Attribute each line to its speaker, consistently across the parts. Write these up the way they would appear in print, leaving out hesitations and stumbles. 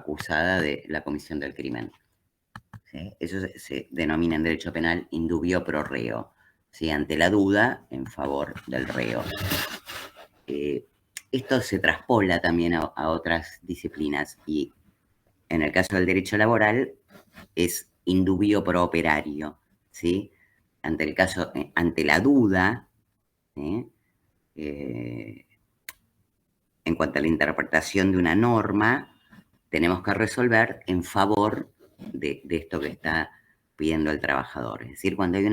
Speaker 1: acusada de la comisión del crimen. ¿Sí? Eso se denomina en derecho penal indubio pro reo, ¿sí? Ante la duda, en favor del reo. Esto se traspola también a otras disciplinas y en el caso del derecho laboral es indubio pro operario, ¿sí? Ante la duda, ¿sí? En cuanto a la interpretación de una norma, tenemos que resolver en favor de esto que está pidiendo el trabajador. Es decir, cuando hay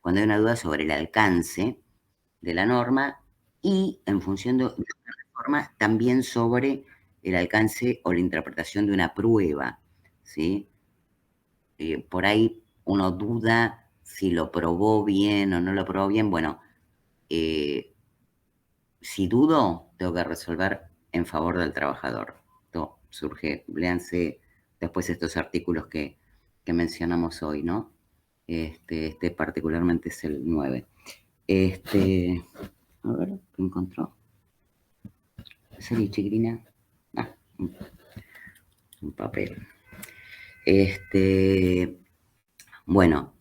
Speaker 1: cuando hay una duda sobre el alcance de la norma y en función de la reforma también sobre el alcance o la interpretación de una prueba, ¿sí? Por ahí uno duda si lo probó bien o no lo probó bien. Bueno, si dudo, tengo que resolver en favor del trabajador. Esto surge, léanse después estos artículos que mencionamos hoy, ¿no? Este particularmente es el 9. A ver, ¿qué encontró? ¿Sería chiquilina? Ah, un papel. Bueno,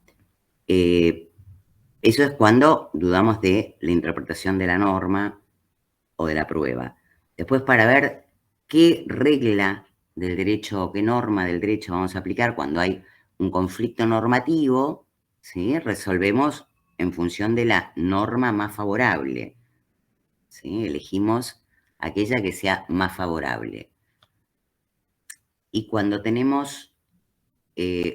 Speaker 1: eso es cuando dudamos de la interpretación de la norma o de la prueba. Después, para ver qué regla del derecho o qué norma del derecho vamos a aplicar cuando hay un conflicto normativo, ¿sí? Resolvemos en función de la norma más favorable, ¿sí? Elegimos aquella que sea más favorable. Y cuando tenemos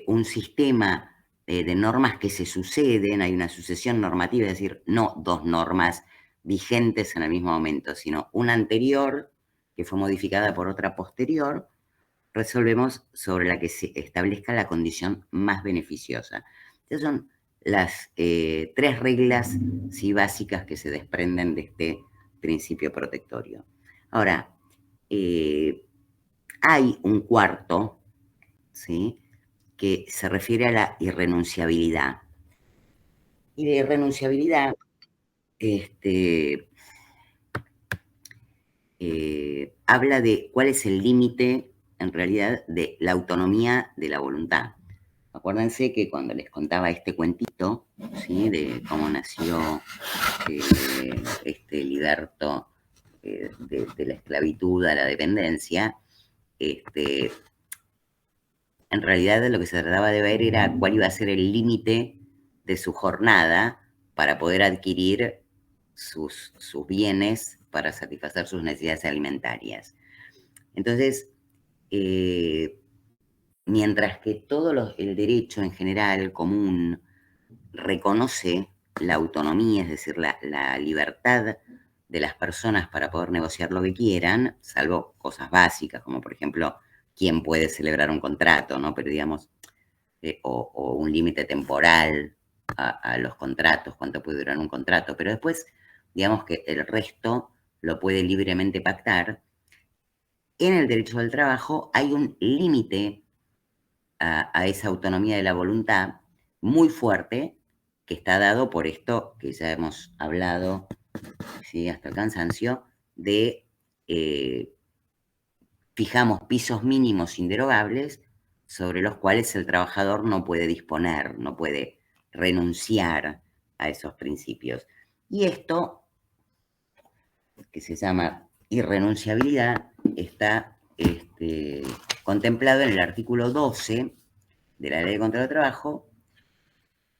Speaker 1: un sistema de normas que se suceden, hay una sucesión normativa, es decir, no dos normas vigentes en el mismo momento, sino una anterior que fue modificada por otra posterior, resolvemos sobre la que se establezca la condición más beneficiosa. Estas son las 3 reglas sí, básicas que se desprenden de este principio protectorio. Ahora, hay un cuarto, ¿sí?, que se refiere a la irrenunciabilidad. Y la irrenunciabilidad habla de cuál es el límite, en realidad, de la autonomía de la voluntad. Acuérdense que cuando les contaba este cuentito, ¿sí?, de cómo nació liberto de la esclavitud a la dependencia, en realidad lo que se trataba de ver era cuál iba a ser el límite de su jornada para poder adquirir sus bienes para satisfacer sus necesidades alimentarias. Entonces, mientras que el derecho en general común reconoce la autonomía, es decir, la libertad de las personas para poder negociar lo que quieran, salvo cosas básicas, como por ejemplo, quién puede celebrar un contrato, ¿no? Pero digamos, o un límite temporal a los contratos, cuánto puede durar un contrato, pero después, digamos que el resto lo puede libremente pactar. En el derecho del trabajo hay un límite a esa autonomía de la voluntad muy fuerte, que está dado por esto que ya hemos hablado, ¿sí?, hasta el cansancio, de fijamos pisos mínimos inderogables sobre los cuales el trabajador no puede disponer, no puede renunciar a esos principios. Y esto, que se llama irrenunciabilidad, está contemplado en el artículo 12 de la Ley de Contrato de Trabajo,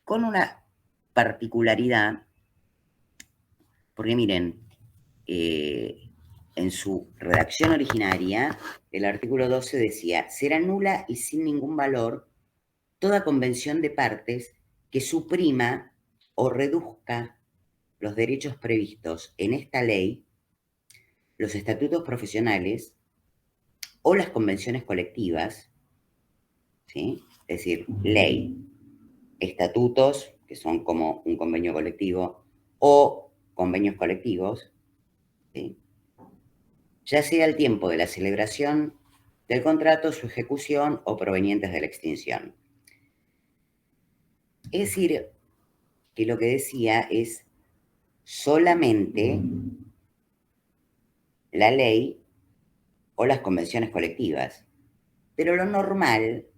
Speaker 1: con una particularidad, porque miren, en su redacción originaria, el artículo 12 decía: será nula y sin ningún valor toda convención de partes que suprima o reduzca los derechos previstos en esta ley, los estatutos profesionales o las convenciones colectivas, ¿sí? Es decir, ley, estatutos, que son como un convenio colectivo, o convenios colectivos, ¿sí?, ya sea el tiempo de la celebración del contrato, su ejecución o provenientes de la extinción. Es decir, que lo que decía es solamente la ley o las convenciones colectivas. Pero lo normal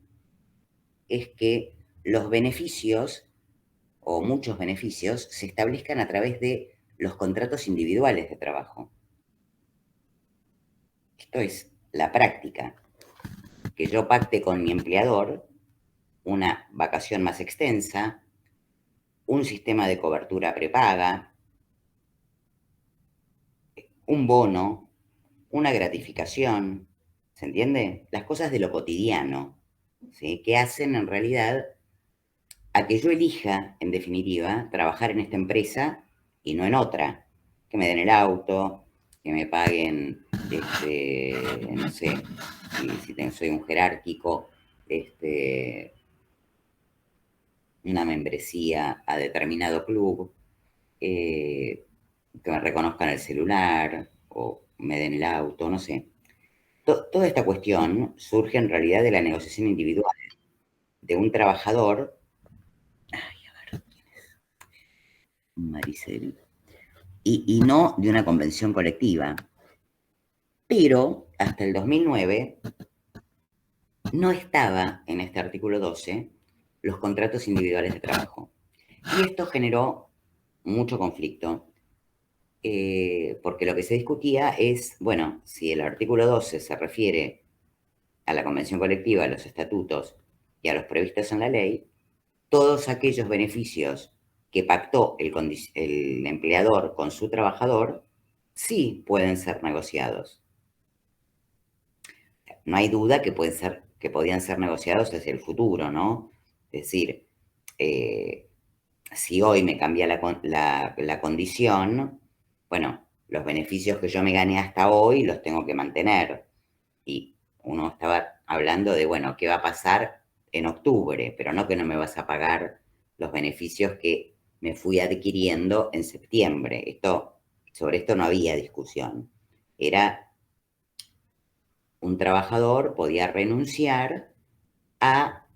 Speaker 1: es que los beneficios, o muchos beneficios, se establezcan a través de los contratos individuales de trabajo. Esto es la práctica, que yo pacte con mi empleador una vacación más extensa, un sistema de cobertura prepaga, un bono, una gratificación, ¿se entiende? Las cosas de lo cotidiano, ¿sí? Que hacen en realidad a que yo elija, en definitiva, trabajar en esta empresa y no en otra. Que me den el auto, que me paguen, no sé, si soy un jerárquico, una membresía a determinado club, que me reconozcan el celular o me den el auto, no sé. Toda esta cuestión surge en realidad de la negociación individual de un trabajador, ay, a ver, Maricel, y no de una convención colectiva. Pero hasta el 2009 no estaba en este artículo 12 los contratos individuales de trabajo. Y esto generó mucho conflicto, porque lo que se discutía es, bueno, si el artículo 12 se refiere a la convención colectiva, a los estatutos y a los previstos en la ley, todos aquellos beneficios que pactó el empleador con su trabajador sí pueden ser negociados. No hay duda que podían ser negociados hacia el futuro, ¿no? Es decir, si hoy me cambia la condición, bueno, los beneficios que yo me gané hasta hoy los tengo que mantener. Y uno estaba hablando de, bueno, ¿qué va a pasar en octubre? Pero no que no me vas a pagar los beneficios que me fui adquiriendo en septiembre. Sobre esto no había discusión. Era un trabajador podía renunciar a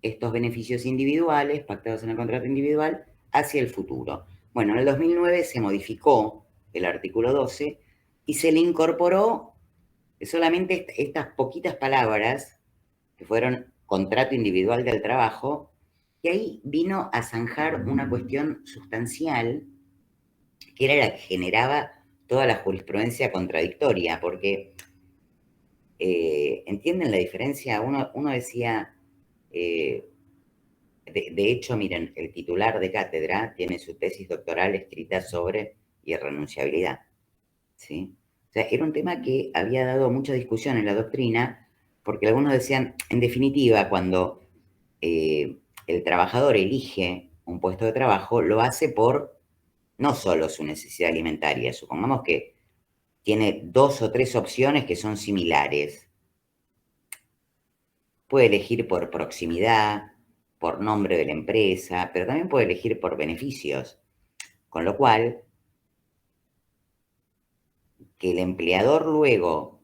Speaker 1: estos beneficios individuales pactados en el contrato individual hacia el futuro. Bueno, en el 2009 se modificó el artículo 12 y se le incorporó solamente estas poquitas palabras que fueron contrato individual del trabajo, y ahí vino a zanjar una cuestión sustancial que era la que generaba toda la jurisprudencia contradictoria, porque ¿entienden la diferencia? Uno decía, de hecho, miren, el titular de cátedra tiene su tesis doctoral escrita sobre irrenunciabilidad, ¿sí? O sea, era un tema que había dado mucha discusión en la doctrina, porque algunos decían, en definitiva, cuando el trabajador elige un puesto de trabajo, lo hace por no solo su necesidad alimentaria, supongamos que tiene 2 o 3 opciones que son similares. Puede elegir por proximidad, por nombre de la empresa, pero también puede elegir por beneficios. Con lo cual, que el empleador luego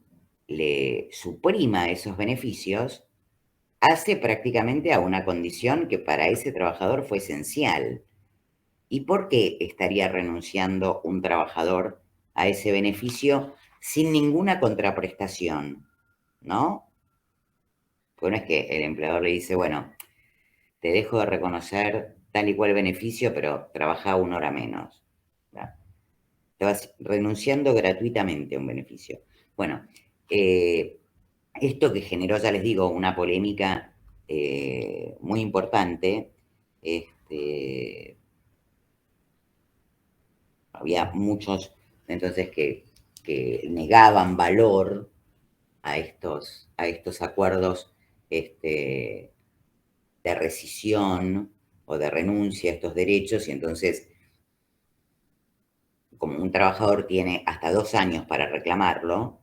Speaker 1: le suprima esos beneficios, hace prácticamente a una condición que para ese trabajador fue esencial. ¿Y por qué estaría renunciando un trabajador a ese beneficio sin ninguna contraprestación? ¿No? Pues no es que el empleador le dice, bueno, te dejo de reconocer tal y cual beneficio, pero trabaja 1 hora menos. Te vas renunciando gratuitamente a un beneficio. Bueno, esto que generó, ya les digo, una polémica muy importante, había muchos entonces que negaban valor a estos acuerdos de rescisión o de renuncia a estos derechos, y entonces, como un trabajador tiene hasta 2 años para reclamarlo,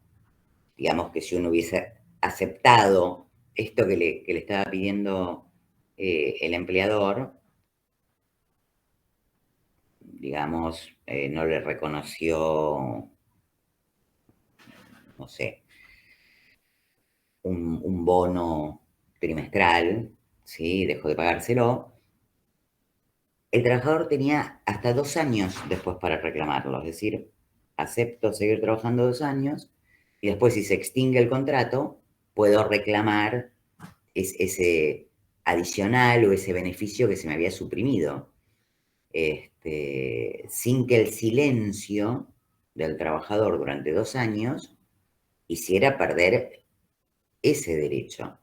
Speaker 1: digamos que si uno hubiese aceptado esto que le estaba pidiendo el empleador, digamos, no le reconoció, no sé, un bono trimestral, ¿sí? Dejó de pagárselo. El trabajador tenía hasta 2 años después para reclamarlo, es decir, acepto seguir trabajando 2 años, Y después, si se extingue el contrato, puedo reclamar ese adicional o ese beneficio que se me había suprimido, sin que el silencio del trabajador durante 2 años hiciera perder ese derecho.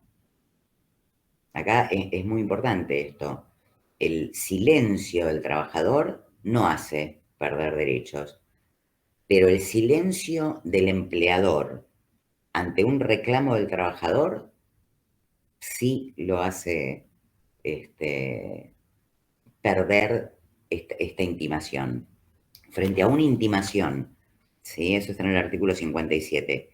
Speaker 1: Acá es muy importante esto. El silencio del trabajador no hace perder derechos, pero el silencio del empleador ante un reclamo del trabajador sí lo hace perder esta intimación. Frente a una intimación, ¿sí? Eso está en el artículo 57,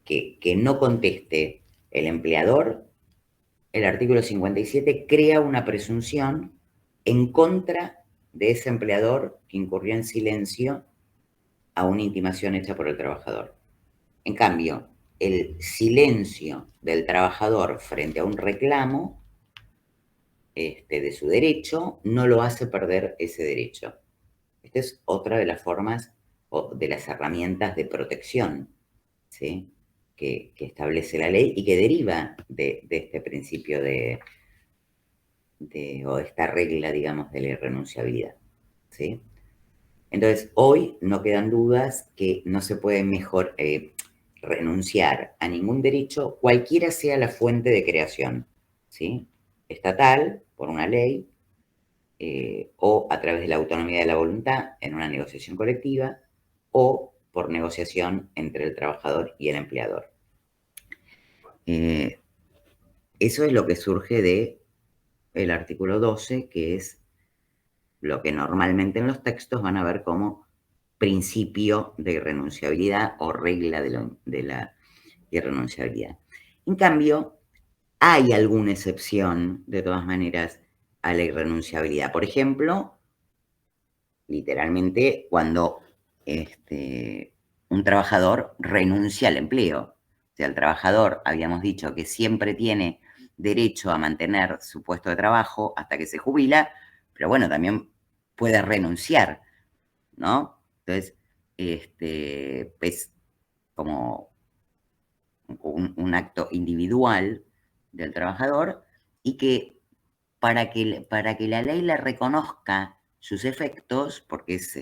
Speaker 1: que no conteste el empleador, el artículo 57 crea una presunción en contra de ese empleador que incurrió en silencio a una intimación hecha por el trabajador. En cambio, el silencio del trabajador frente a un reclamo de su derecho no lo hace perder ese derecho. Esta es otra de las formas o de las herramientas de protección, ¿sí? que establece la ley y que deriva de este principio o esta regla, digamos, de la irrenunciabilidad, ¿sí? Entonces, hoy no quedan dudas que no se puede mejor renunciar a ningún derecho, cualquiera sea la fuente de creación, ¿sí? Estatal, por una ley, o a través de la autonomía de la voluntad en una negociación colectiva, o por negociación entre el trabajador y el empleador. Eso es lo que surge del artículo 12, que es lo que normalmente en los textos van a ver como principio de irrenunciabilidad o regla de la irrenunciabilidad. En cambio, hay alguna excepción, de todas maneras, a la irrenunciabilidad. Por ejemplo, literalmente cuando un trabajador renuncia al empleo. O sea, el trabajador, habíamos dicho que siempre tiene derecho a mantener su puesto de trabajo hasta que se jubila, pero bueno, también puede renunciar, ¿no? Entonces, es como un acto individual del trabajador y que para que la ley le reconozca sus efectos, porque es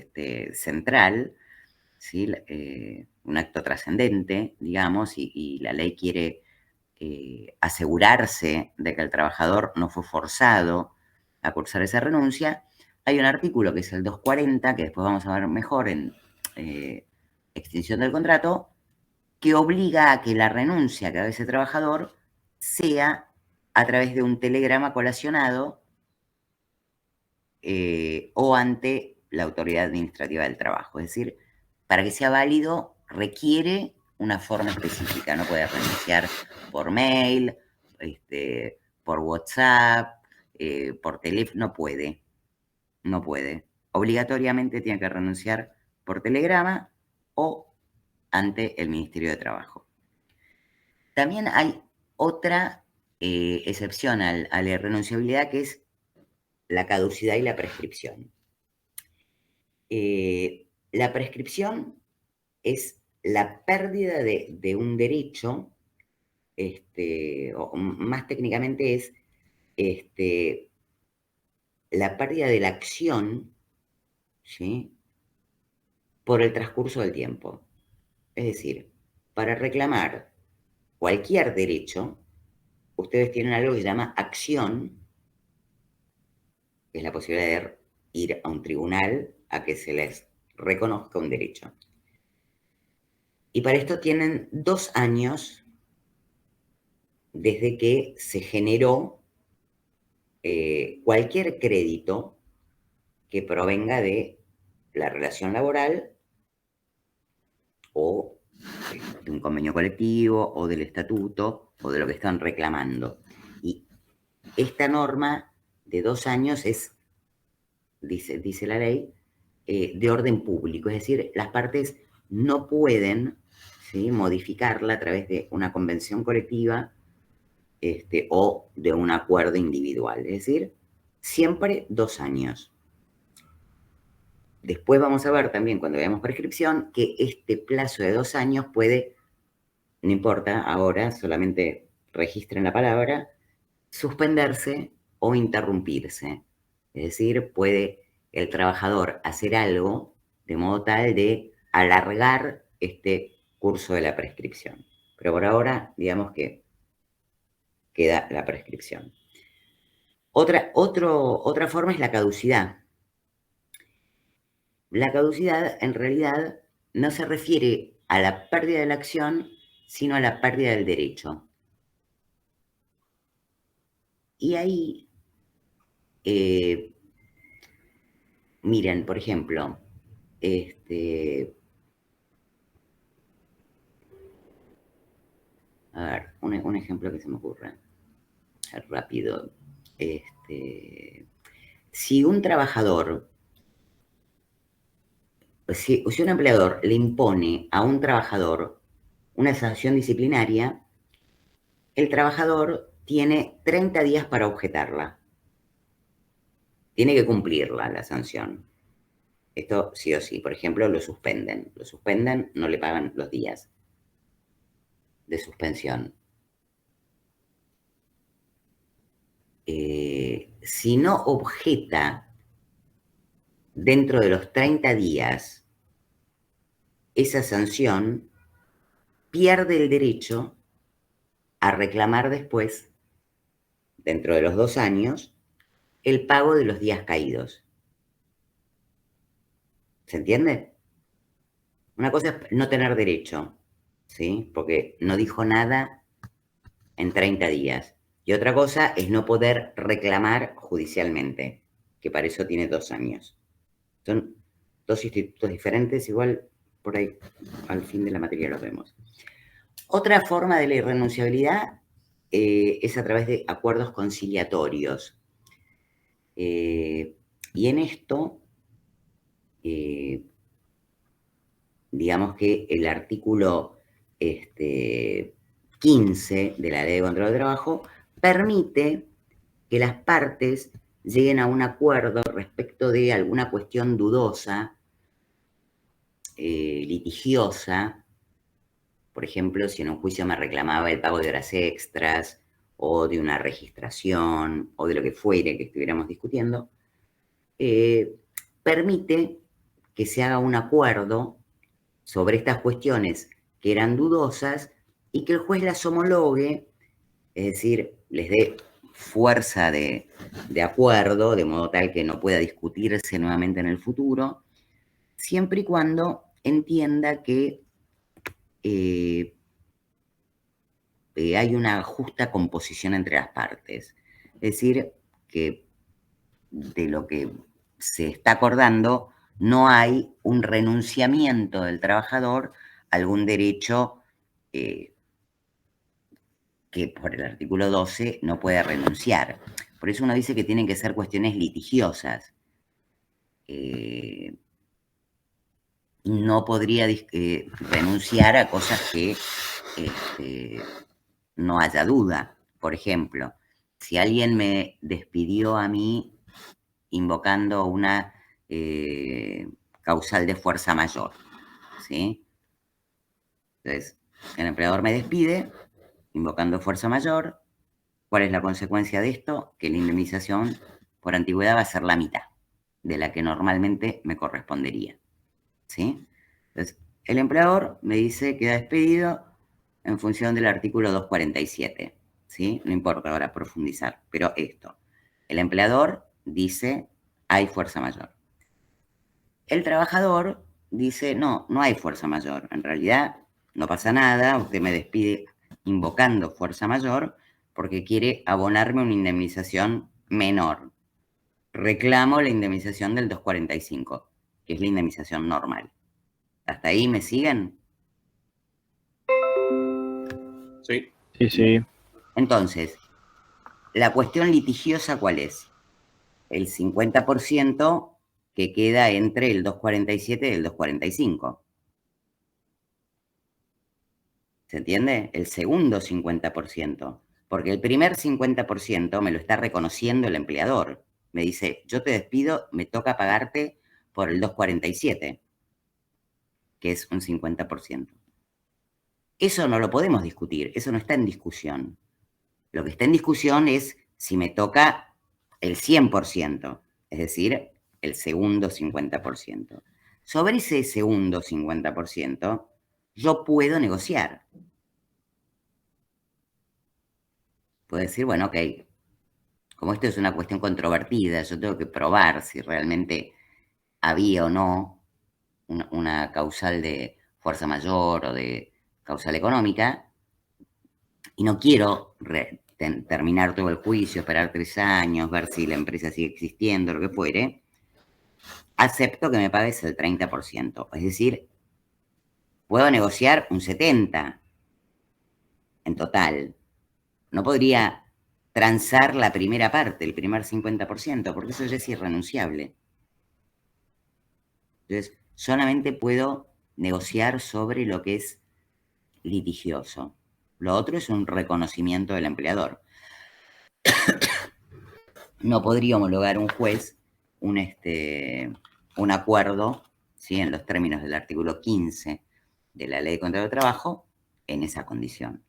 Speaker 1: central, ¿sí? Un acto trascendente, digamos, y la ley quiere asegurarse de que el trabajador no fue forzado a cursar esa renuncia, hay un artículo que es el 240, que después vamos a ver mejor en extinción del contrato, que obliga a que la renuncia que haga ese trabajador sea a través de un telegrama colacionado o ante la autoridad administrativa del trabajo. Es decir, para que sea válido requiere una forma específica, no puede renunciar por mail, por WhatsApp, por teléfono, no puede. Obligatoriamente tiene que renunciar por telegrama o ante el Ministerio de Trabajo. También hay otra excepción a la irrenunciabilidad, que es la caducidad y la prescripción. La prescripción es la pérdida de un derecho, o más técnicamente es la pérdida de la acción, ¿sí? Por el transcurso del tiempo. Es decir, para reclamar cualquier derecho, ustedes tienen algo que se llama acción, que es la posibilidad de ir a un tribunal a que se les reconozca un derecho. Y para esto tienen 2 años desde que se generó cualquier crédito que provenga de la relación laboral o de un convenio colectivo o del estatuto o de lo que están reclamando. Y esta norma de 2 años es, dice la ley, de orden público, es decir, las partes no pueden, ¿sí?, modificarla a través de una convención colectiva o de un acuerdo individual, es decir, siempre 2 años. después vamos a ver también, cuando veamos prescripción, que este plazo de 2 años puede, no importa, ahora solamente registren la palabra, suspenderse o interrumpirse. Es decir, puede el trabajador hacer algo de modo tal de alargar este curso de la prescripción. Pero por ahora, digamos que queda la prescripción. Otra forma es la caducidad. La caducidad, en realidad, no se refiere a la pérdida de la acción, sino a la pérdida del derecho. Y ahí, miren, por ejemplo, a ver, un ejemplo que se me ocurre rápido. Si un trabajador, si un empleador le impone a un trabajador una sanción disciplinaria, el trabajador tiene 30 días para objetarla. Tiene que cumplirla la sanción. Esto sí o sí. Por ejemplo, lo suspenden. Lo suspenden, no le pagan los días de suspensión. Si no objeta dentro de los 30 días esa sanción, pierde el derecho a reclamar después, dentro de los 2 años, el pago de los días caídos. ¿Se entiende? Una cosa es no tener derecho, ¿sí? Porque no dijo nada en 30 días. Y otra cosa es no poder reclamar judicialmente, que para eso tiene 2 años. Son 2 institutos diferentes, igual por ahí al fin de la materia lo vemos. Otra forma de la irrenunciabilidad es a través de acuerdos conciliatorios. Y en esto, digamos que el artículo 15 de la Ley de Control del Trabajo permite que las partes lleguen a un acuerdo respecto de alguna cuestión dudosa, litigiosa. Por ejemplo, si en un juicio me reclamaba el pago de horas extras o de una registración o de lo que fuere que estuviéramos discutiendo, permite que se haga un acuerdo sobre estas cuestiones que eran dudosas y que el juez las homologue, es decir, les dé fuerza de acuerdo, de modo tal que no pueda discutirse nuevamente en el futuro, siempre y cuando entienda que hay una justa composición entre las partes. Es decir, que de lo que se está acordando no hay un renunciamiento del trabajador a algún derecho que por el artículo 12 no puede renunciar. Por eso uno dice que tienen que ser cuestiones litigiosas. No podría renunciar a cosas que no haya duda. Por ejemplo, si alguien me despidió a mí invocando una causal de fuerza mayor, ¿sí? Entonces, el empleador me despide invocando fuerza mayor. ¿Cuál es la consecuencia de esto? Que la indemnización por antigüedad va a ser la mitad de la que normalmente me correspondería, ¿sí? Entonces, el empleador me dice que queda despedido en función del artículo 247, ¿sí? No importa ahora profundizar, pero esto. El empleador dice, hay fuerza mayor. El trabajador dice, no, no hay fuerza mayor. En realidad, no pasa nada, usted me despide invocando fuerza mayor porque quiere abonarme una indemnización menor. Reclamo la indemnización del 245, que es la indemnización normal. ¿Hasta ahí me siguen?
Speaker 2: Sí.
Speaker 3: Sí, sí.
Speaker 1: Entonces, la cuestión litigiosa, ¿cuál es? El 50% que queda entre el 247 y el 245. ¿Se entiende? El segundo 50%. Porque el primer 50% me lo está reconociendo el empleador. Me dice, yo te despido, me toca pagarte por el 247, que es un 50%. Eso no lo podemos discutir, eso no está en discusión. Lo que está en discusión es si me toca el 100%, es decir, el segundo 50%. Sobre ese segundo 50%, yo puedo negociar. Puedo decir, bueno, ok, como esto es una cuestión controvertida, yo tengo que probar si realmente había o no una causal de fuerza mayor o de causal económica, y no quiero terminar todo el juicio, esperar 3 años, ver si la empresa sigue existiendo, lo que fuere, acepto que me pagues el 30%. Es decir, puedo negociar un 70% en total. No podría transar la primera parte, el primer 50%, porque eso ya es irrenunciable. Entonces, solamente puedo negociar sobre lo que es litigioso. Lo otro es un reconocimiento del empleador. No podría homologar un juez un acuerdo, ¿sí?, en los términos del artículo 15 de la Ley de Contrato de Trabajo en esa condición.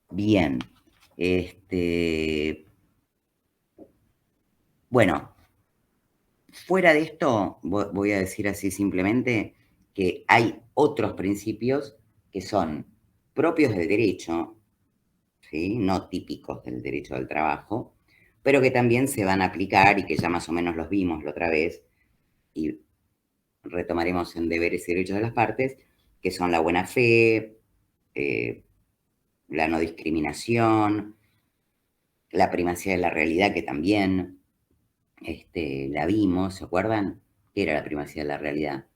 Speaker 1: Bien. Bueno, fuera de esto, voy a decir así simplemente que hay otros principios que son propios del derecho, ¿sí?, no típicos del derecho del trabajo, pero que también se van a aplicar y que ya más o menos los vimos la otra vez y retomaremos en deberes y derechos de las partes, que son la buena fe, la no discriminación, la primacía de la realidad, que también la vimos, ¿se acuerdan? ¿Qué era la primacía de la realidad?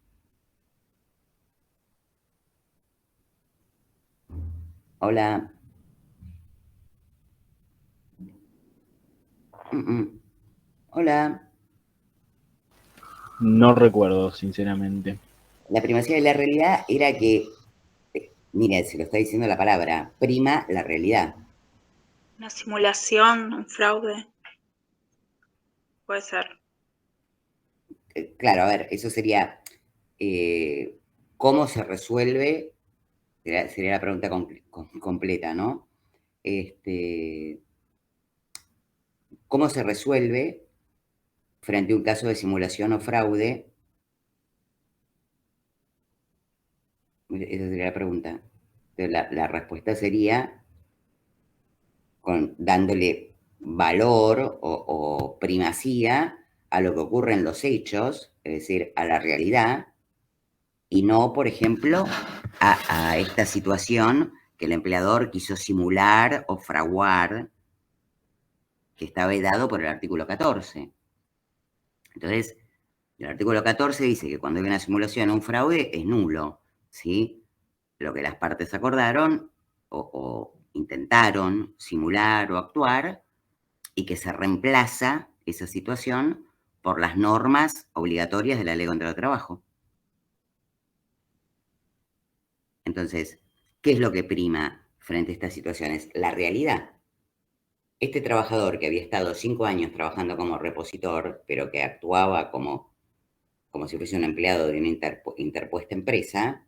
Speaker 1: Hola. Hola.
Speaker 2: No recuerdo, sinceramente.
Speaker 1: La primacía de la realidad era que, mire, se lo está diciendo la palabra, prima la realidad.
Speaker 3: Una simulación, un fraude. Puede ser.
Speaker 1: Claro, a ver, eso sería, ¿cómo se resuelve? Sería la pregunta completa, ¿no? ¿Cómo se resuelve frente a un caso de simulación o fraude? Esa sería la pregunta. Entonces, la respuesta sería dándole valor o primacía a lo que ocurre en los hechos, es decir, a la realidad, y no, por ejemplo, a esta situación que el empleador quiso simular o fraguar, que está vedado por el artículo 14. Entonces, el artículo 14 dice que cuando hay una simulación o un fraude es nulo, ¿sí? Lo que las partes acordaron o intentaron simular o actuar, y que se reemplaza esa situación por las normas obligatorias de la Ley contra el Trabajo. Entonces, ¿qué es lo que prima frente a estas situaciones? La realidad. Este trabajador que había estado 5 años trabajando como repositor, pero que actuaba como si fuese un empleado de una interpuesta empresa,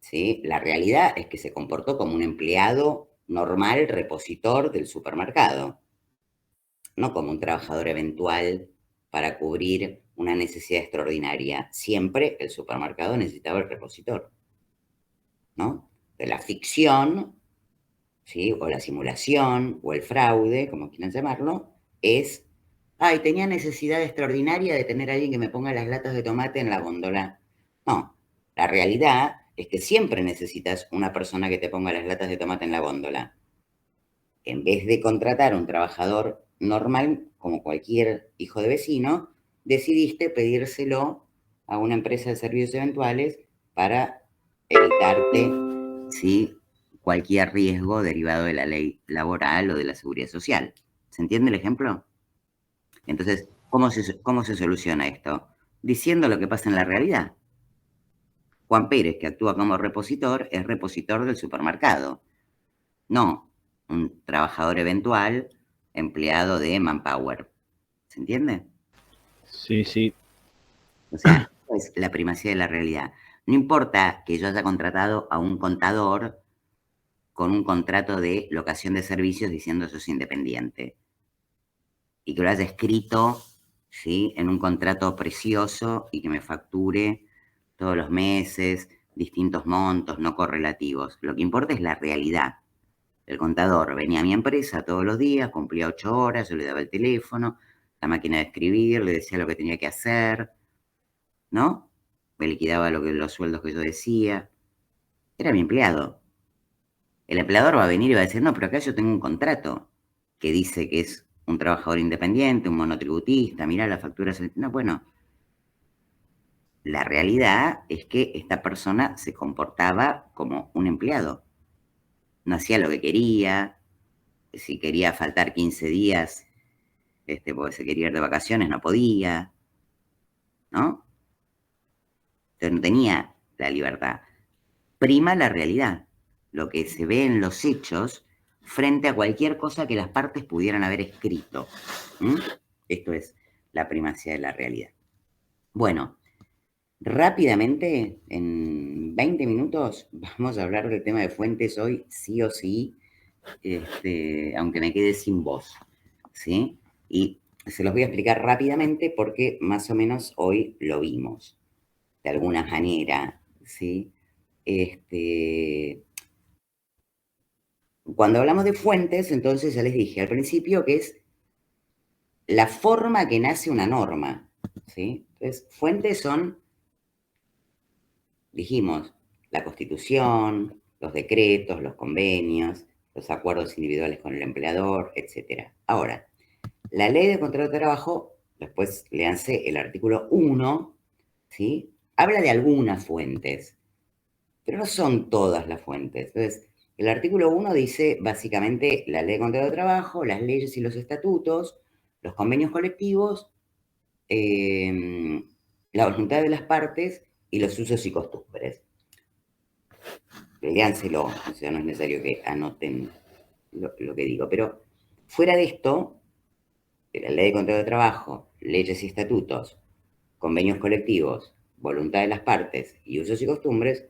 Speaker 1: ¿sí?, la realidad es que se comportó como un empleado normal, repositor del supermercado, no como un trabajador eventual para cubrir una necesidad extraordinaria. Siempre el supermercado necesitaba el repositor, ¿no? De la ficción, ¿sí?, o la simulación, o el fraude, como quieran llamarlo, es, ay, tenía necesidad extraordinaria de tener a alguien que me ponga las latas de tomate en la góndola. No, la realidad es que siempre necesitas una persona que te ponga las latas de tomate en la góndola. En vez de contratar a un trabajador normal, como cualquier hijo de vecino, decidiste pedírselo a una empresa de servicios eventuales para evitarte, ¿sí?, cualquier riesgo derivado de la ley laboral o de la seguridad social. ¿Se entiende el ejemplo? Entonces, ¿cómo se soluciona esto? Diciendo lo que pasa en la realidad. Juan Pérez, que actúa como repositor, es repositor del supermercado, no un trabajador eventual empleado de Manpower. ¿Se entiende?
Speaker 2: Sí, sí.
Speaker 1: O sea, es la primacía de la realidad. No importa que yo haya contratado a un contador con un contrato de locación de servicios diciendo yo soy independiente y que lo haya escrito, ¿sí?, en un contrato precioso y que me facture todos los meses distintos montos no correlativos. Lo que importa es la realidad. El contador venía a mi empresa todos los días, cumplía 8 horas, yo le daba el teléfono, la máquina de escribir, le decía lo que tenía que hacer, ¿no? Me liquidaba los sueldos que yo decía. Era mi empleado. El empleador va a venir y va a decir, no, pero acá yo tengo un contrato que dice que es un trabajador independiente, un monotributista, mirá la factura. No, bueno, la realidad es que esta persona se comportaba como un empleado. No hacía lo que quería. Si quería faltar 15 días, porque se quería ir de vacaciones, no podía, ¿no? Entonces no tenía la libertad. Prima la realidad, lo que se ve en los hechos frente a cualquier cosa que las partes pudieran haber escrito. Esto es la primacía de la realidad. Bueno, rápidamente, en 20 minutos, vamos a hablar del tema de fuentes hoy, sí o sí, aunque me quede sin voz, ¿sí? Y se los voy a explicar rápidamente porque más o menos hoy lo vimos, de alguna manera, ¿sí? Cuando hablamos de fuentes, entonces ya les dije al principio que es la forma que nace una norma, ¿sí? Entonces, fuentes son, dijimos, la Constitución, los decretos, los convenios, los acuerdos individuales con el empleador, etc. Ahora, la ley de contrato de trabajo, después léanse el artículo 1, ¿sí? Habla de algunas fuentes, pero no son todas las fuentes. Entonces, el artículo 1 dice básicamente la ley de contrato de trabajo, las leyes y los estatutos, los convenios colectivos, la voluntad de las partes y los usos y costumbres. Léanselo, o sea, no es necesario que anoten lo que digo, pero fuera de esto, de la ley de contrato de trabajo, leyes y estatutos, convenios colectivos, voluntad de las partes y usos y costumbres,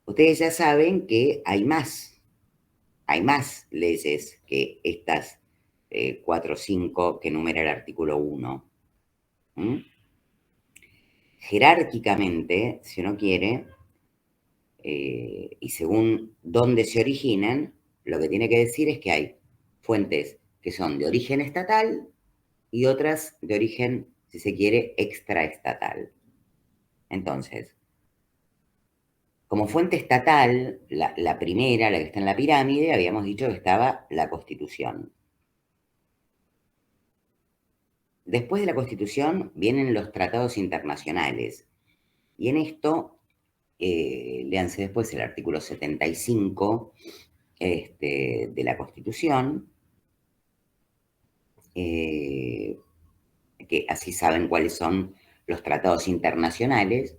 Speaker 1: ustedes ya saben que hay más leyes que estas 4 o 5 que enumera el artículo 1. Jerárquicamente, si uno quiere, y según dónde se originan, lo que tiene que decir es que hay fuentes que son de origen estatal y otras de origen, si se quiere, extraestatal. Entonces, como fuente estatal, la primera, la que está en la pirámide, habíamos dicho que estaba la Constitución. Después de la Constitución vienen los tratados internacionales. Y en esto, léanse después el artículo 75 de la Constitución, que así saben cuáles son los tratados internacionales,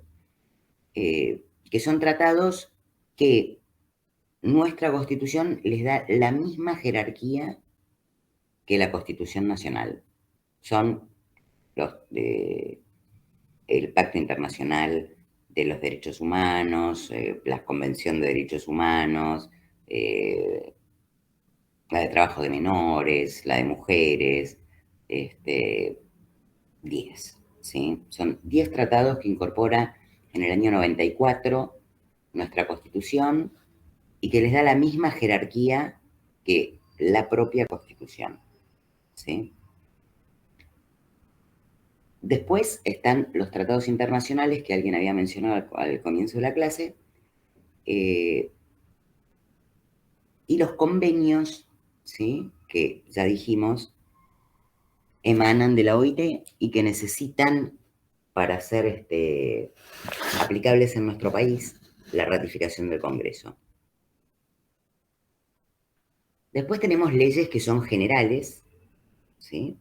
Speaker 1: que son tratados que nuestra Constitución les da la misma jerarquía que la Constitución Nacional. Son los el Pacto Internacional de los Derechos Humanos, la Convención de Derechos Humanos, la de trabajo de menores, la de mujeres, 10, ¿sí? Son 10 tratados que incorpora en el año 94 nuestra Constitución y que les da la misma jerarquía que la propia Constitución, ¿sí? Después están los tratados internacionales que alguien había mencionado al comienzo de la clase, y los convenios, ¿sí?, que ya dijimos, emanan de la OIT y que necesitan, para ser aplicables en nuestro país, la ratificación del Congreso. Después tenemos leyes que son generales, ¿sí?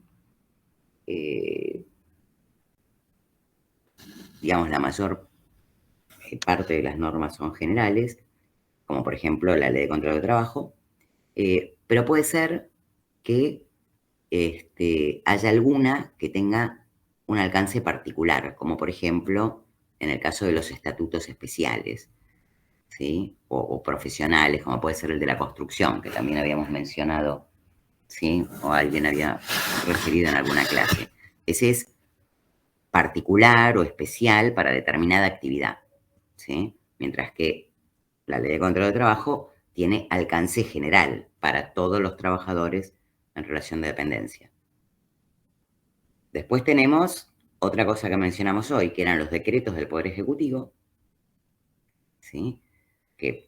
Speaker 1: Digamos, la mayor parte de las normas son generales, como por ejemplo la ley de contrato de trabajo, pero puede ser que haya alguna que tenga un alcance particular, como por ejemplo en el caso de los estatutos especiales, ¿sí? O profesionales, como puede ser el de la construcción, que también habíamos mencionado, ¿sí? O alguien había referido en alguna clase. Ese es particular o especial para determinada actividad, ¿sí? Mientras que la ley de control de trabajo tiene alcance general para todos los trabajadores en relación de dependencia. Después tenemos otra cosa que mencionamos hoy, que eran los decretos del Poder Ejecutivo, ¿sí? Que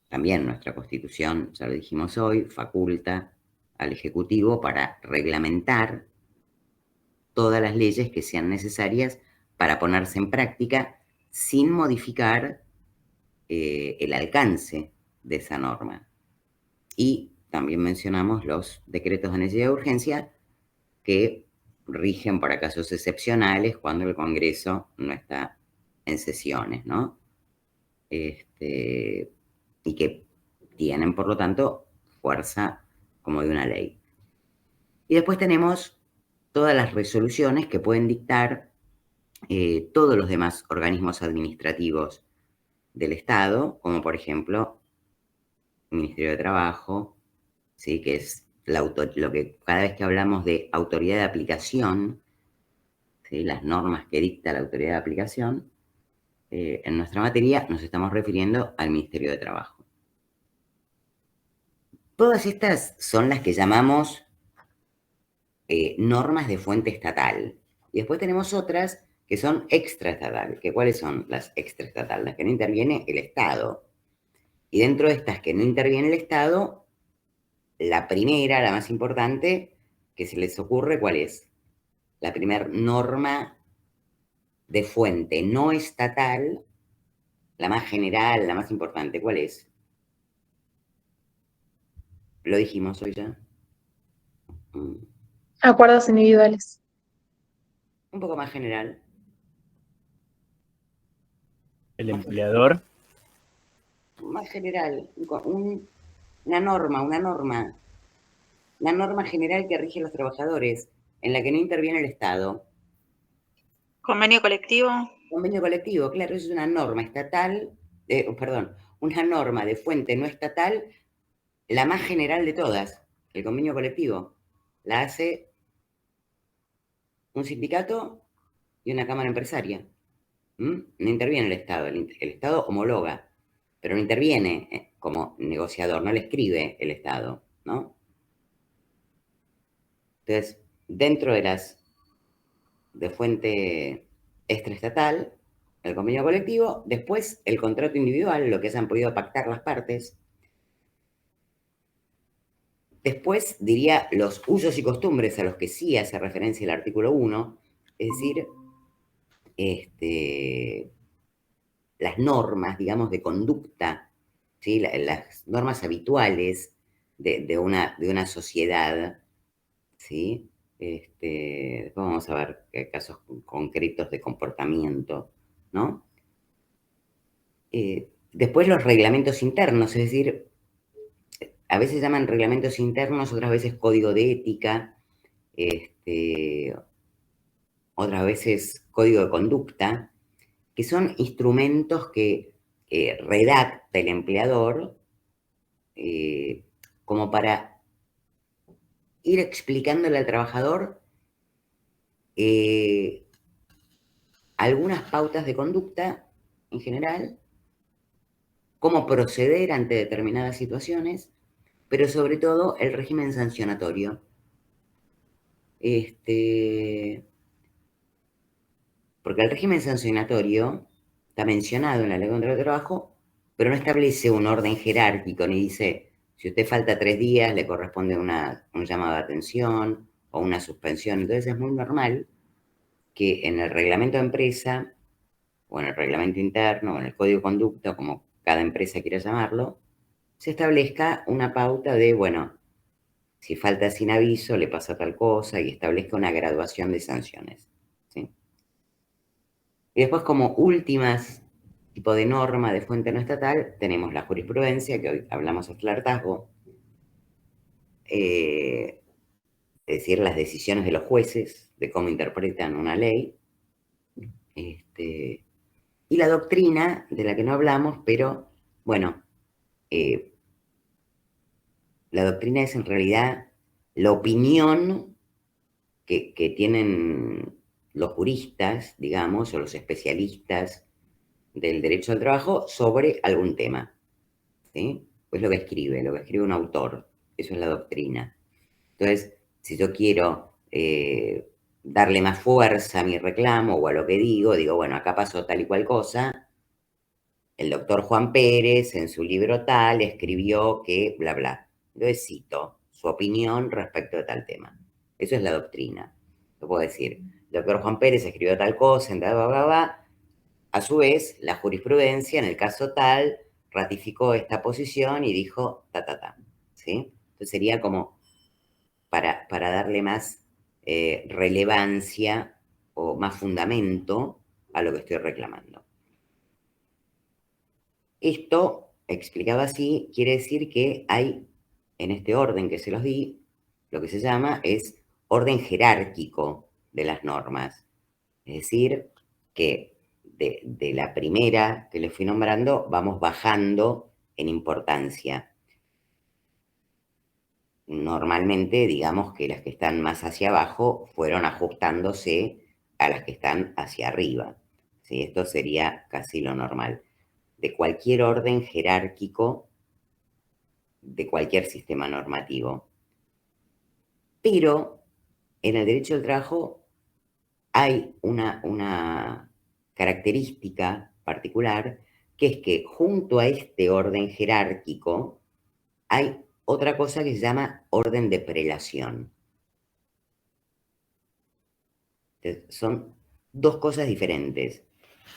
Speaker 1: también nuestra Constitución, ya lo dijimos hoy, faculta al Ejecutivo para reglamentar todas las leyes que sean necesarias para ponerse en práctica sin modificar el alcance de esa norma. Y también mencionamos los decretos de necesidad de urgencia que rigen para casos excepcionales cuando el Congreso no está en sesiones, ¿no? Y que tienen, por lo tanto, fuerza como de una ley. Y después tenemos todas las resoluciones que pueden dictar todos los demás organismos administrativos del Estado, como por ejemplo el Ministerio de Trabajo, ¿sí? Que es lo que cada vez que hablamos de autoridad de aplicación, ¿sí? Las normas que dicta la autoridad de aplicación, en nuestra materia nos estamos refiriendo al Ministerio de Trabajo. Todas estas son las que llamamos normas de fuente estatal. Y después tenemos otras que son extraestatales. ¿Cuáles son las extraestatales? Las que no interviene el Estado. Y dentro de estas que no interviene el Estado, la primera, la más importante, que se les ocurre, ¿cuál es? La primera norma de fuente no estatal, la más general, la más importante, ¿cuál es? Lo dijimos hoy ya.
Speaker 4: Acuerdos individuales.
Speaker 1: Un poco más general.
Speaker 2: El empleador.
Speaker 1: Más general. Una norma general que rige a los trabajadores, en la que no interviene el Estado.
Speaker 3: Convenio colectivo.
Speaker 1: Convenio colectivo, claro, eso es una norma estatal, una norma de fuente no estatal, la más general de todas, el convenio colectivo. La hace un sindicato y una cámara empresaria. No interviene el Estado, el Estado homologa, pero no interviene como negociador, no le escribe el Estado, ¿no? Entonces, dentro de las de fuente extraestatal, el convenio colectivo, después el contrato individual, lo que se han podido pactar las partes. Después diría los usos y costumbres a los que sí hace referencia el artículo 1, es decir, las normas, digamos, de conducta, ¿sí? Las normas habituales de una sociedad, ¿sí? Después vamos a ver casos concretos de comportamiento, ¿no? Después los reglamentos internos, es decir, a veces llaman reglamentos internos, otras veces código de ética, otras veces código de conducta, que son instrumentos que redacta el empleador como para ir explicándole al trabajador algunas pautas de conducta en general, cómo proceder ante determinadas situaciones, pero sobre todo el régimen sancionatorio. Porque el régimen sancionatorio está mencionado en la Ley contra el Trabajo, pero no establece un orden jerárquico, ni dice, si usted falta 3 días, le corresponde un llamado de atención o una suspensión. Entonces es muy normal que en el reglamento de empresa, o en el reglamento interno, o en el código de conducta, como cada empresa quiera llamarlo, se establezca una pauta de, bueno, si falta sin aviso, le pasa tal cosa, y establezca una graduación de sanciones, ¿sí? Y después, como últimas tipo de norma de fuente no estatal, tenemos la jurisprudencia, que hoy hablamos hasta el hartazgo, es decir, las decisiones de los jueces de cómo interpretan una ley, y la doctrina, de la que no hablamos, pero bueno, la doctrina es en realidad la opinión que tienen los juristas, digamos, o los especialistas del derecho al trabajo sobre algún tema, ¿sí? Pues lo que escribe un autor, eso es la doctrina. Entonces, si yo quiero darle más fuerza a mi reclamo o a lo que digo, bueno, acá pasó tal y cual cosa, el doctor Juan Pérez en su libro tal escribió que bla, bla. Entonces cito su opinión respecto de tal tema. Eso es la doctrina. Yo puedo decir, el doctor Juan Pérez escribió tal cosa, en tal, bla, bla, bla. A su vez, la jurisprudencia, en el caso tal, ratificó esta posición y dijo ta, ta, ta. ¿Sí? Entonces sería como para darle más relevancia o más fundamento a lo que estoy reclamando. Esto, explicado así, quiere decir que hay, en este orden que se los di, lo que se llama es orden jerárquico de las normas. Es decir, que de la primera que les fui nombrando, vamos bajando en importancia. Normalmente, digamos que las que están más hacia abajo fueron ajustándose a las que están hacia arriba. ¿Sí? Esto sería casi lo normal. De cualquier orden jerárquico, de cualquier sistema normativo. Pero en el derecho del trabajo hay una característica particular, que es que junto a este orden jerárquico hay otra cosa que se llama orden de prelación. Entonces, son dos cosas diferentes.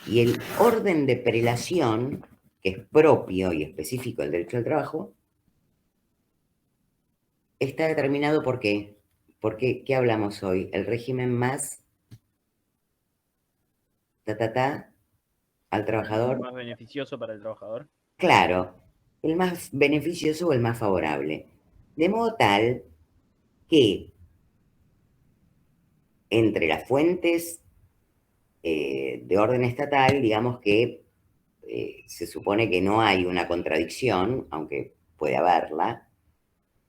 Speaker 1: Y el orden de prelación, que es propio y específico del derecho al trabajo, está determinado por qué. Porque, ¿qué hablamos hoy? El régimen más al trabajador.
Speaker 2: Más beneficioso para el trabajador.
Speaker 1: Claro, el más beneficioso o el más favorable. De modo tal que entre las fuentes de orden estatal, digamos que se supone que no hay una contradicción, aunque puede haberla,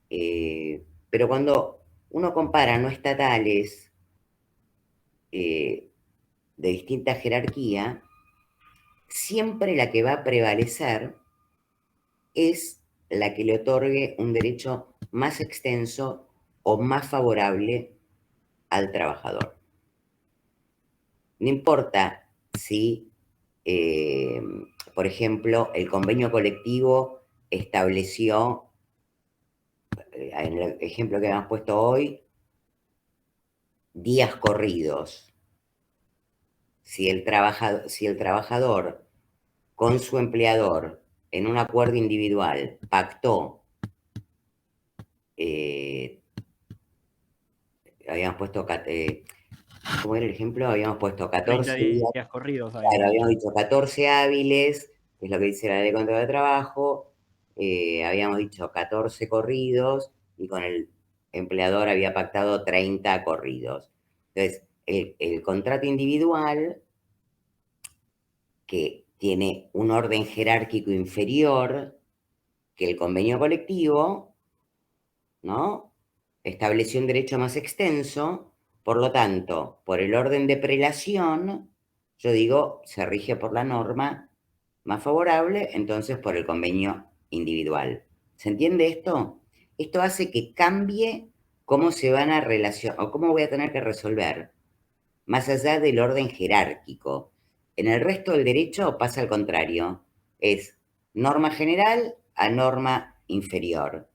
Speaker 1: pero cuando uno compara no estatales de distinta jerarquía, siempre la que va a prevalecer es la que le otorgue un derecho más extenso o más favorable al trabajador. No importa si, por ejemplo, el convenio colectivo estableció, en el ejemplo que hemos puesto hoy, días corridos. Si el trabajador con su empleador en un acuerdo individual pactó, habíamos puesto, ¿cómo era el ejemplo? Habíamos puesto 14
Speaker 2: días corridos.
Speaker 1: Claro, habíamos dicho 14 hábiles, que es lo que dice la ley de contrato de trabajo, habíamos dicho 14 corridos y con el empleador había pactado 30 corridos. Entonces, el contrato individual, que tiene un orden jerárquico inferior que el convenio colectivo, ¿no? Estableció un derecho más extenso, por lo tanto, por el orden de prelación, yo digo, se rige por la norma más favorable, entonces por el convenio individual. ¿Se entiende esto? Esto hace que cambie cómo se van a relacionar, o cómo voy a tener que resolver, más allá del orden jerárquico. En el resto del derecho pasa al contrario, es norma general a norma inferior.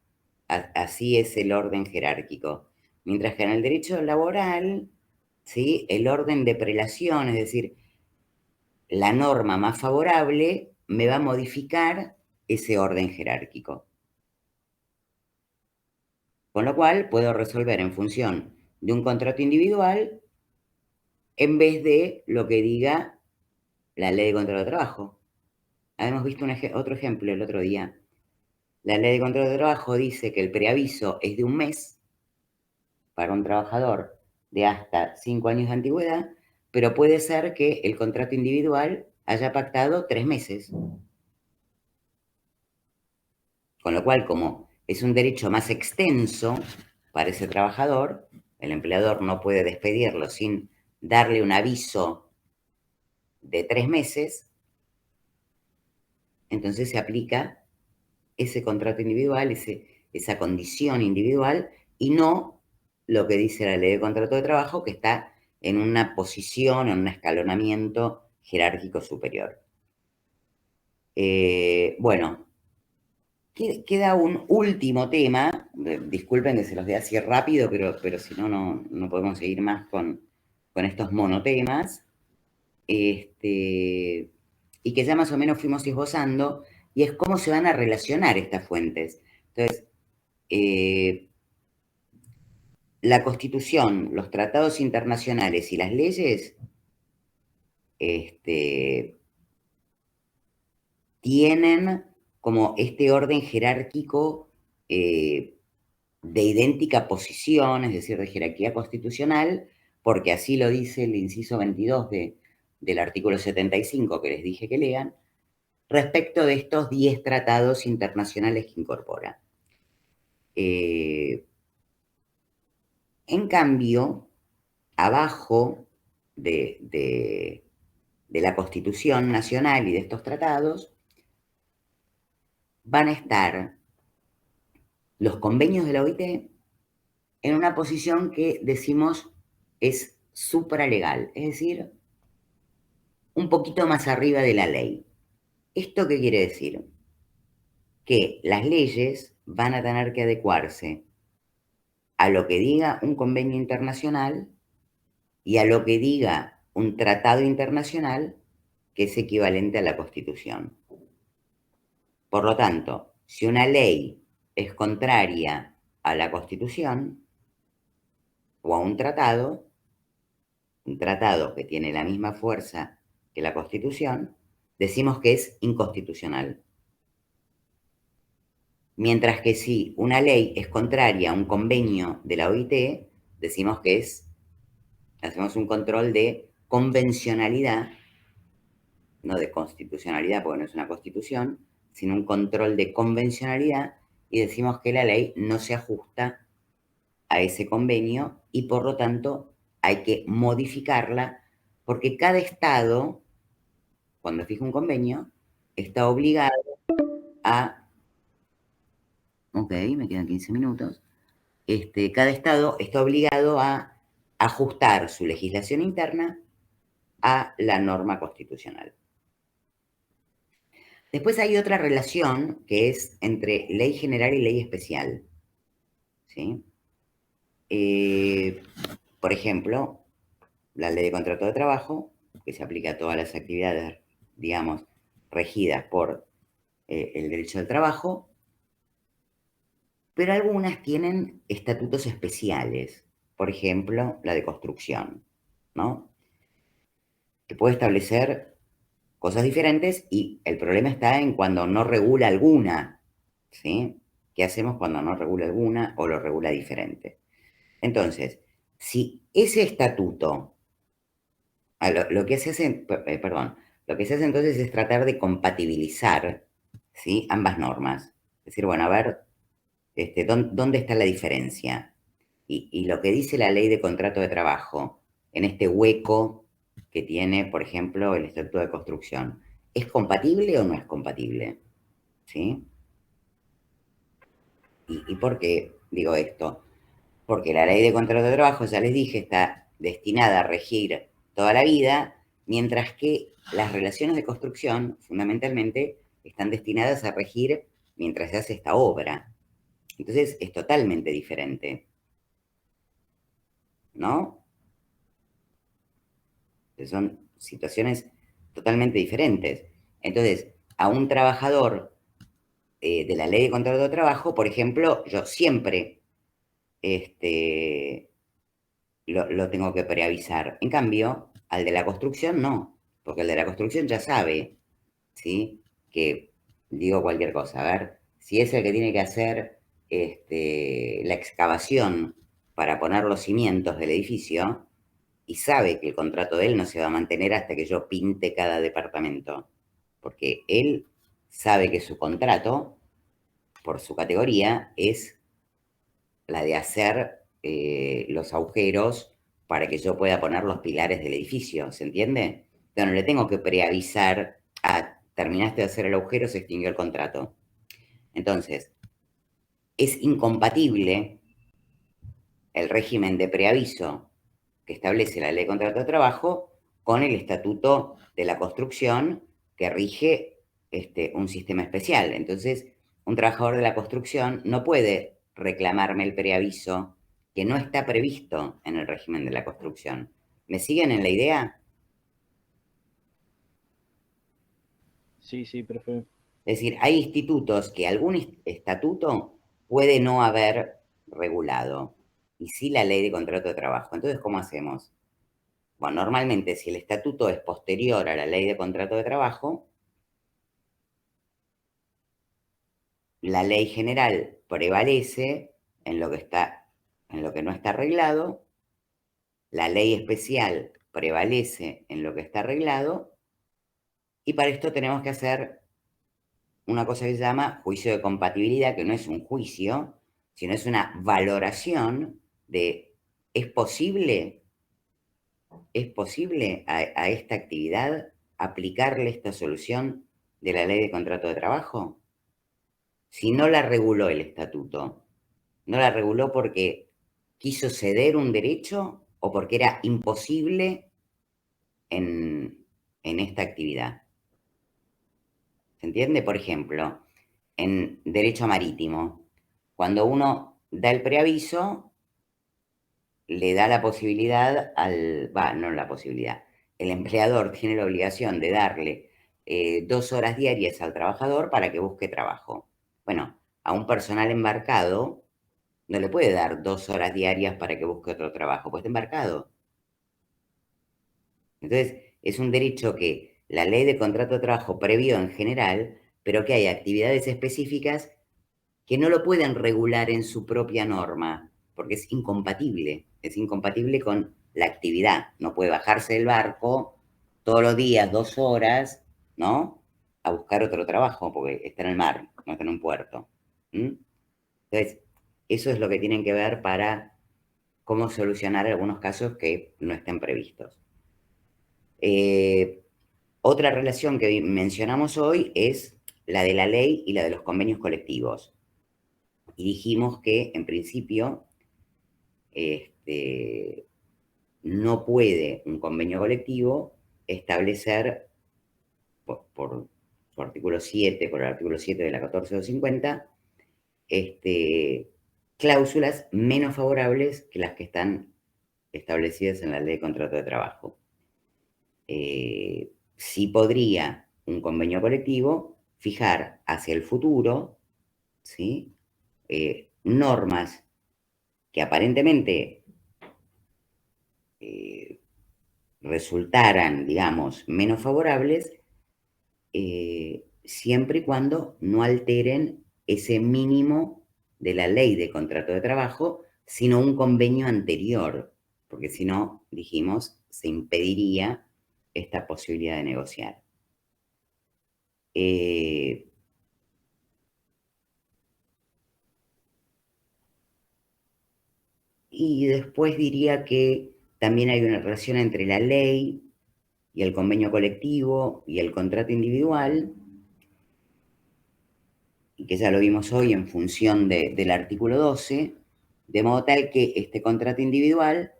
Speaker 1: Así es el orden jerárquico. Mientras que en el derecho laboral, ¿sí? El orden de prelación, es decir, la norma más favorable me va a modificar ese orden jerárquico. Con lo cual puedo resolver en función de un contrato individual en vez de lo que diga la ley de contrato de trabajo. Habíamos visto otro ejemplo el otro día. La ley de contrato de trabajo dice que el preaviso es de un mes para un trabajador de hasta 5 años de antigüedad, pero puede ser que el contrato individual haya pactado 3 meses. Con lo cual, como es un derecho más extenso para ese trabajador, el empleador no puede despedirlo sin darle un aviso de 3 meses, entonces se aplica ese contrato individual, esa condición individual, y no lo que dice la ley de contrato de trabajo, que está en una posición, en un escalonamiento jerárquico superior. Bueno, queda un último tema, disculpen que se los dé así rápido, pero si no, no podemos seguir más con estos monotemas, y que ya más o menos fuimos esbozando, y es cómo se van a relacionar estas fuentes. Entonces, la Constitución, los tratados internacionales y las leyes tienen como este orden jerárquico de idéntica posición, es decir, de jerarquía constitucional, porque así lo dice el inciso 22 del artículo 75 que les dije que lean, respecto de estos 10 tratados internacionales que incorpora. En cambio, abajo de la Constitución Nacional y de estos tratados, van a estar los convenios de la OIT en una posición que decimos es supralegal, es decir, un poquito más arriba de la ley. ¿Esto qué quiere decir? Que las leyes van a tener que adecuarse a lo que diga un convenio internacional y a lo que diga un tratado internacional que es equivalente a la Constitución. Por lo tanto, si una ley es contraria a la Constitución o a un tratado que tiene la misma fuerza que la Constitución, decimos que es inconstitucional. Mientras que si una ley es contraria a un convenio de la OIT, decimos que hacemos un control de convencionalidad, no de constitucionalidad, porque no es una constitución, sino un control de convencionalidad, y decimos que la ley no se ajusta a ese convenio y por lo tanto hay que modificarla, porque cada Estado, cuando fija un convenio, está obligado a... Ok, me quedan 15 minutos. Cada Estado está obligado a ajustar su legislación interna a la norma constitucional. Después hay otra relación que es entre ley general y ley especial, ¿sí? Por ejemplo, la ley de contrato de trabajo, que se aplica a todas las actividades, digamos, regidas por el derecho del trabajo, pero algunas tienen estatutos especiales, por ejemplo, la de construcción, ¿no? Que puede establecer cosas diferentes y el problema está en cuando no regula alguna, ¿sí? ¿Qué hacemos cuando no regula alguna o lo regula diferente? Entonces, si ese estatuto, lo que se hace, lo que se hace entonces es tratar de compatibilizar, ¿sí?, ambas normas. Es decir, bueno, a ver, ¿dónde está la diferencia? Y lo que dice la ley de contrato de trabajo, en este hueco que tiene, por ejemplo, el Estatuto de Construcción, ¿es compatible o no es compatible? ¿Sí? ¿Y por qué digo esto? Porque la ley de contrato de trabajo, ya les dije, está destinada a regir toda la vida, mientras que las relaciones de construcción, fundamentalmente, están destinadas a regir mientras se hace esta obra. Entonces, es totalmente diferente, ¿no? Son situaciones totalmente diferentes. Entonces, a un trabajador de la ley de contrato de trabajo, por ejemplo, yo siempre lo tengo que preavisar. En cambio, al de la construcción no, porque el de la construcción ya sabe, ¿sí?, que, digo cualquier cosa, a ver, si es el que tiene que hacer la excavación para poner los cimientos del edificio y sabe que el contrato de él no se va a mantener hasta que yo pinte cada departamento, porque él sabe que su contrato, por su categoría, es la de hacer los agujeros para que yo pueda poner los pilares del edificio, ¿se entiende? Yo no le tengo que preavisar, terminaste de hacer el agujero, se extinguió el contrato. Entonces, es incompatible el régimen de preaviso que establece la Ley de Contrato de Trabajo con el Estatuto de la Construcción que rige un sistema especial. Entonces, un trabajador de la construcción no puede reclamarme el preaviso que no está previsto en el régimen de la construcción. ¿Me siguen en la idea?
Speaker 2: Sí, profe.
Speaker 1: Es decir, hay institutos que algún estatuto puede no haber regulado, y sí la Ley de Contrato de Trabajo. Entonces, ¿cómo hacemos? Bueno, normalmente si el estatuto es posterior a la Ley de Contrato de Trabajo, la ley general prevalece en lo que no está arreglado, la ley especial prevalece en lo que está arreglado, y para esto tenemos que hacer una cosa que se llama juicio de compatibilidad, que no es un juicio, sino es una valoración de ¿es posible a esta actividad aplicarle esta solución de la Ley de Contrato de Trabajo? Si no la reguló el estatuto, no la reguló porque quiso ceder un derecho o porque era imposible en esta actividad. ¿Se entiende? Por ejemplo, en derecho marítimo, cuando uno da el preaviso, le da la posibilidad no la posibilidad, el empleador tiene la obligación de darle 2 horas diarias al trabajador para que busque trabajo. Bueno, a un personal embarcado no le puede dar 2 horas diarias para que busque otro trabajo, pues está embarcado. Entonces, es un derecho que la Ley de Contrato de Trabajo previó en general, pero que hay actividades específicas que no lo pueden regular en su propia norma, porque es incompatible con la actividad. No puede bajarse del barco todos los días 2 horas, ¿no? A buscar otro trabajo, porque está en el mar, no está en un puerto. Entonces, eso es lo que tienen que ver para cómo solucionar algunos casos que no estén previstos. Otra relación que mencionamos hoy es la de la ley y la de los convenios colectivos. Y dijimos que, en principio, no puede un convenio colectivo establecer, por el artículo 7 de la 14250, cláusulas menos favorables que las que están establecidas en la Ley de Contrato de Trabajo. Sí podría un convenio colectivo fijar hacia el futuro, ¿sí? Normas que aparentemente resultaran, digamos, menos favorables, siempre y cuando no alteren ese mínimo de la Ley de Contrato de Trabajo, sino un convenio anterior, porque si no, dijimos, se impediría esta posibilidad de negociar. Y después diría que también hay una relación entre la ley y el convenio colectivo y el contrato individual, y que ya lo vimos hoy en función del artículo 12, de modo tal que este contrato individual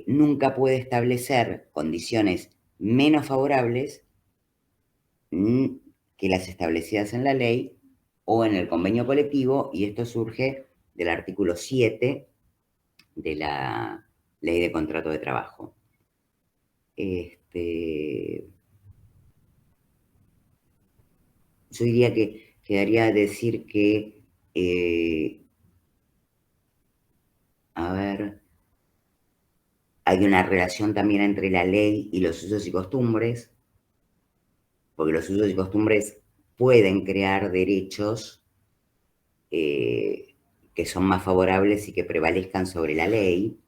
Speaker 1: nunca puede establecer condiciones menos favorables que las establecidas en la ley o en el convenio colectivo, y esto surge del artículo 7 de la Ley de Contrato de Trabajo. Yo diría que quedaría decir que, hay una relación también entre la ley y los usos y costumbres, porque los usos y costumbres pueden crear derechos que que son más favorables y que prevalezcan sobre la ley.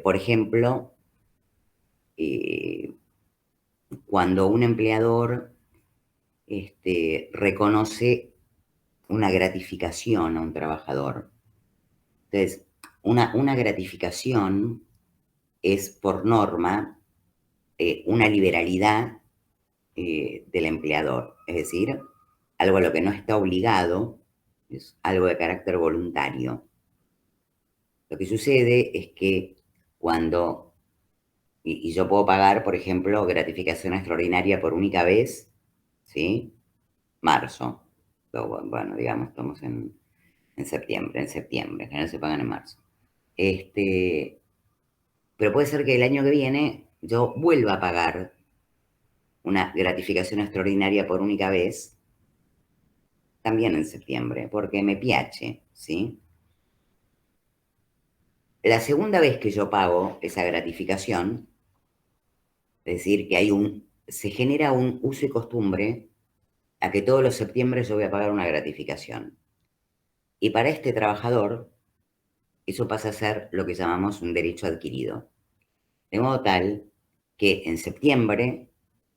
Speaker 1: Por ejemplo, cuando un empleador reconoce una gratificación a un trabajador. Entonces, una gratificación es, por norma, una liberalidad del empleador, es decir, algo a lo que no está obligado, es algo de carácter voluntario. Lo que sucede es que cuando, y yo puedo pagar, por ejemplo, gratificación extraordinaria por única vez, ¿sí? Marzo. Bueno, digamos, estamos en septiembre, en general se pagan en marzo. Pero puede ser que el año que viene yo vuelva a pagar una gratificación extraordinaria por única vez, también en septiembre, porque me piace, ¿sí? La segunda vez que yo pago esa gratificación, es decir, que se genera un uso y costumbre a que todos los septiembre yo voy a pagar una gratificación. Y para este trabajador, eso pasa a ser lo que llamamos un derecho adquirido. De modo tal que en septiembre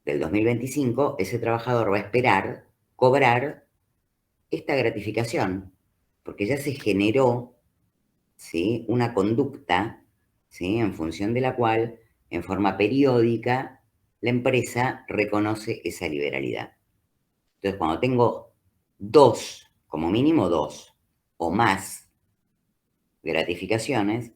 Speaker 1: del 2025, ese trabajador va a esperar cobrar esta gratificación, porque ya se generó, ¿sí?, una conducta, ¿sí?, en función de la cual, en forma periódica, la empresa reconoce esa liberalidad. Entonces, cuando tengo como mínimo dos o más gratificaciones,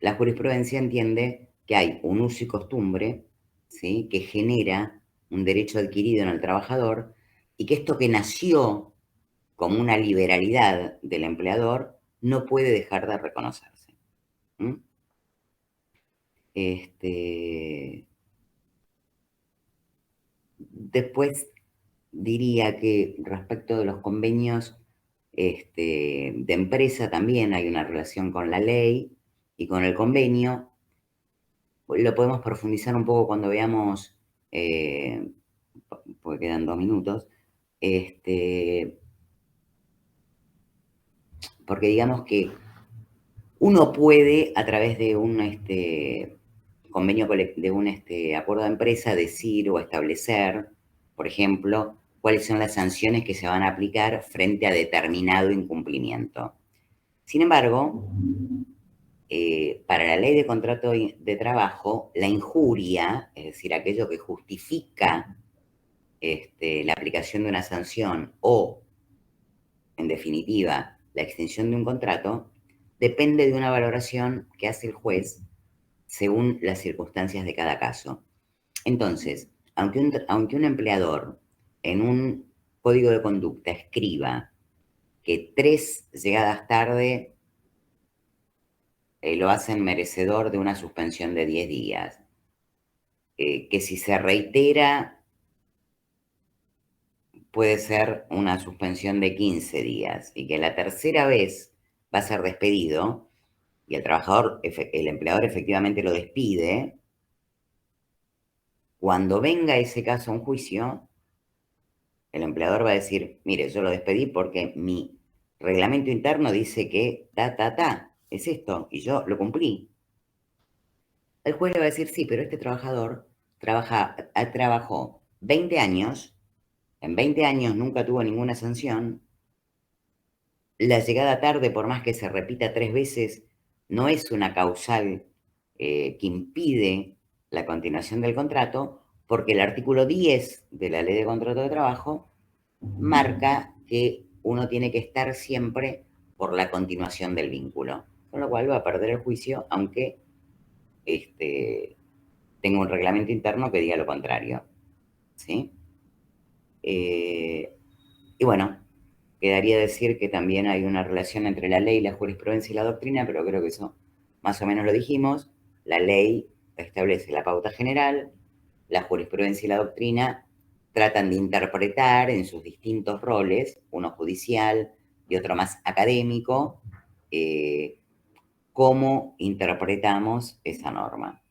Speaker 1: la jurisprudencia entiende que hay un uso y costumbre, ¿sí?, que genera un derecho adquirido en el trabajador y que esto que nació como una liberalidad del empleador no puede dejar de reconocerse. Después diría que respecto de los convenios de empresa también hay una relación con la ley y con el convenio. Lo podemos profundizar un poco cuando veamos, porque quedan 2 minutos, porque digamos que uno puede, a través de un convenio, de un acuerdo de empresa, decir o establecer, por ejemplo, cuáles son las sanciones que se van a aplicar frente a determinado incumplimiento. Sin embargo, para la ley de contrato de trabajo, la injuria, es decir, aquello que justifica la aplicación de una sanción o, en definitiva, la extinción de un contrato, depende de una valoración que hace el juez según las circunstancias de cada caso. Entonces, aunque un empleador en un código de conducta escriba que 3 llegadas tarde lo hacen merecedor de una suspensión de 10 días, que si se reitera puede ser una suspensión de 15 días y que la tercera vez va a ser despedido y el empleador efectivamente lo despide, cuando venga ese caso a un juicio, el empleador va a decir, mire, yo lo despedí porque mi reglamento interno dice que es esto, y yo lo cumplí. El juez le va a decir, sí, pero este trabajador trabajó 20 años, en 20 años nunca tuvo ninguna sanción, la llegada tarde, por más que se repita 3 veces, no es una causal que impide la continuación del contrato, porque el artículo 10 de la Ley de Contrato de Trabajo marca que uno tiene que estar siempre por la continuación del vínculo, con lo cual va a perder el juicio, aunque tenga un reglamento interno que diga lo contrario, ¿sí? Y bueno, quedaría decir que también hay una relación entre la ley, la jurisprudencia y la doctrina, pero creo que eso más o menos lo dijimos. La ley establece la pauta general, la jurisprudencia y la doctrina tratan de interpretar en sus distintos roles, uno judicial y otro más académico, cómo interpretamos esa norma.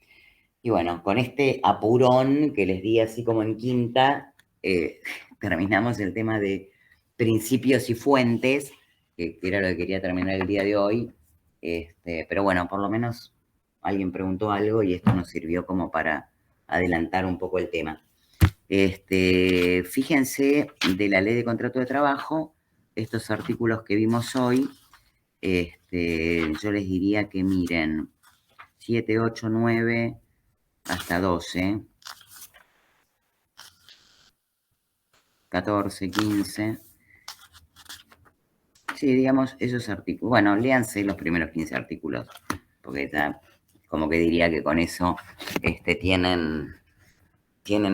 Speaker 1: Y bueno, con este apurón que les di así como en quinta, terminamos el tema de principios y fuentes que era lo que quería terminar el día de hoy. Pero bueno, por lo menos alguien preguntó algo y esto nos sirvió como para adelantar un poco el tema. Fíjense de la ley de contrato de trabajo, estos artículos que vimos hoy, yo les diría que miren 7, 8, 9 hasta 12, 14, 15. Sí, digamos, esos artículos. Bueno, léanse los primeros 15 artículos, porque ya como que diría que con eso tienen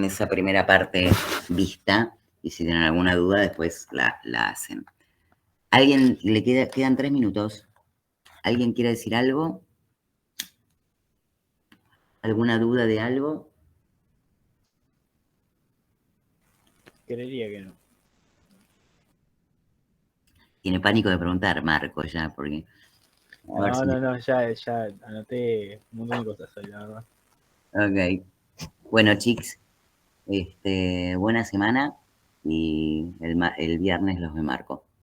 Speaker 1: esa primera parte vista y si tienen alguna duda después la hacen. ¿Alguien le quedan 3 minutos? ¿Alguien quiere decir algo? ¿Alguna duda de algo?
Speaker 2: Creería que no.
Speaker 1: Tiene pánico de preguntar, Marco, ya, porque...
Speaker 2: No, ya anoté un montón de cosas hoy, la verdad.
Speaker 1: Ok. Bueno, chicos, buena semana y el viernes los me marco.